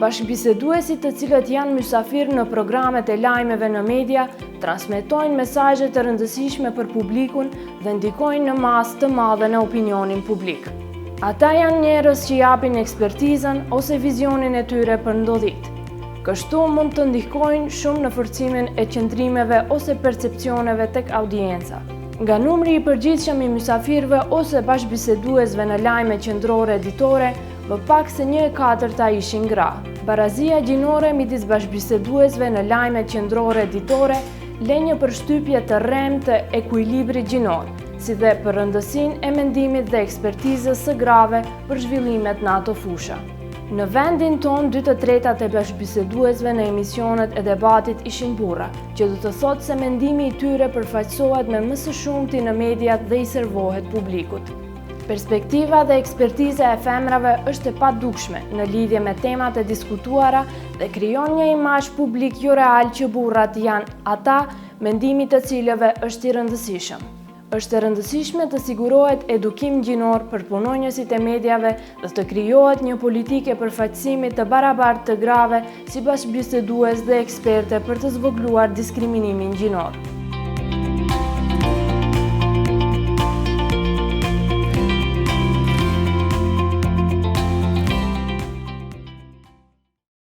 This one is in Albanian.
Bashkëbiseduesit të cilët janë mysafir në programet e lajmeve në media, transmetojnë mesazhe të rëndësishme për publikun dhe ndikojnë në masë të madhe në opinionin publik. Ata janë njerëz që japin ekspertizën ose vizionin e tyre për ndodhit. Kështu mund të ndikojnë shumë në forcimin e qëndrimeve ose percepcioneve tek audienca. Nga numri i përgjithshëm i mysafirëve ose bashkëbiseduesve në lajme qendrore ditore, më pak se 1/4 ishin gra. Barazia gjinore midis bashkëbiseduesve në lajme qendrore ditore le një përshtypje të rremtë të ekuilibrit gjinor, si dhe për rëndësinë e mendimit dhe ekspertizës së grave për zhvillimet në ato fusha. Në vendin ton, 2/3 e bashkëbiseduesve në emisionet e debatit ishin burra, që do të thotë se mendimi i tyre përfaqësohet me më së shumti në mediat dhe i servohet publikut. Perspektiva dhe ekspertiza e femrave është e padukshme në lidhje me temat e diskutuara dhe krijon një imazh publik jo real që burrat janë ata mendimi të cilëve është i rëndësishëm. Është e rëndësishme të sigurohet edukim gjinor për punonjësit e mediave dhe të krijohet një politike përfaqësimi të barabartë të grave si bashkëbisedues dhe eksperte për të zvogëluar diskriminimin gjinor.